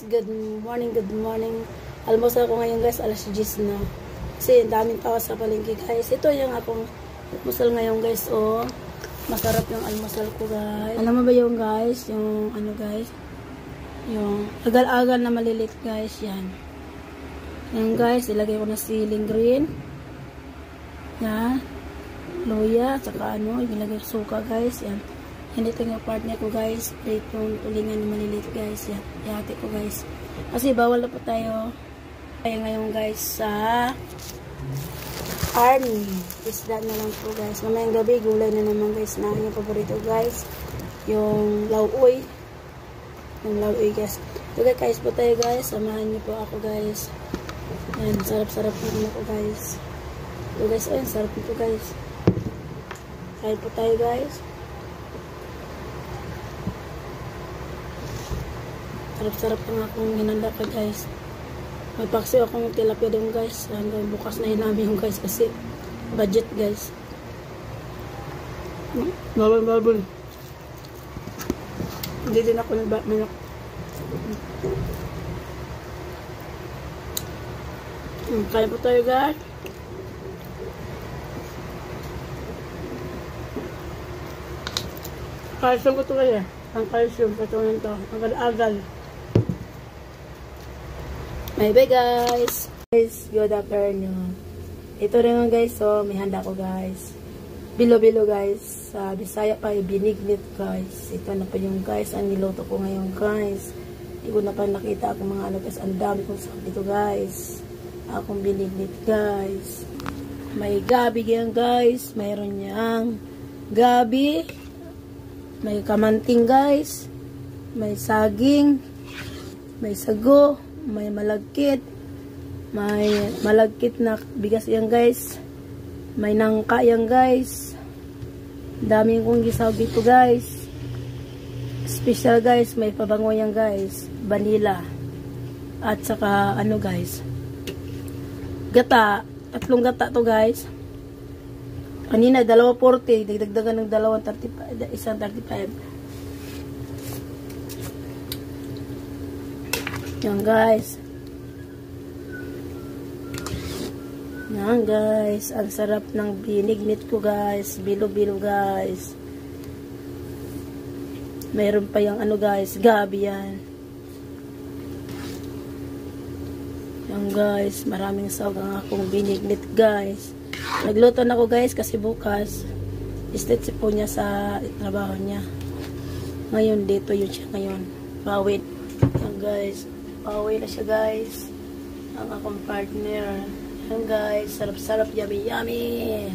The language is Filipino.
Good morning, good morning. Almusal ko ngayon guys, alas 10 na. Kasi daming tao sa palengke guys. Ito yung akong almusal ngayon guys. Oh, masarap yung almusal ko guys. Alam mo ba yung guys, yung ano guys? Yung agal-agal na malilit guys, yan. Yan guys, ilagay ko na siling green. Yan. Luya, saka ano, ilagay ko suka guys, yan. Hindi ito yung partner ko guys. Itong tulingan na maliliit guys. Ihati ko guys. Kasi bawal na po tayo. Tayo ngayon guys sa army. Isda na lang po guys. Mamayang gabi gulay na naman guys na yung paborito guys. Yung lauoy. Yung lauoy guys. Okay guys po tayo guys. Samahan niyo po ako guys. Yan. Sarap-sarap po ako guys. So guys. Ayun. Sarap po guys. Kain po tayo guys. Sarap-sarap ang akong hinanda pa guys. May paksiw akong tilapia doon guys. Hanggang bukas na hinami yung guys kasi budget guys. Babal. Hindi din ako nagbamanok. Kaya po tayo guys. Calcium ko ito kaya. Ang calcium ito nito. Ang agal-agal. Bye guys. Good afternoon. Ito rin guys, so may handa ko guys. Bilo-bilo guys. Sa Bisaya pa yung binignit guys. Ito na pa yung guys, ang niluto ko ngayon guys. Hindi ko na pa nakita akong mga ano guys. Ang dami kong sakit dito guys. Akong binignit guys. May gabi yan guys. Mayroon niyang gabi. May kamanting guys. May saging. May sago. May malagkit. May malagkit na bigas yan guys. May nangka yan guys. Dami kong gisaw dito guys. Special guys. May pabango yan guys. Vanilla. At saka ano guys. Gata. 3 gata to guys. Kanina 2.40. Dagdagan ng 2.35. Isang 35. Yan guys. Yan guys. Ang sarap ng binignit ko guys. Bilo-bilo guys. Mayroon pa yung ano guys. Gabi yan. Yan guys. Maraming sawag ang akong binignit guys. Nagluto na ako guys kasi bukas istetsi po niya sa trabaho niya. Ngayon dito yun siya ngayon. Pawid. Yan guys. Pauwi na siya guys. Ang akong partner. Yan guys. Sarap-sarap. Yummy yummy.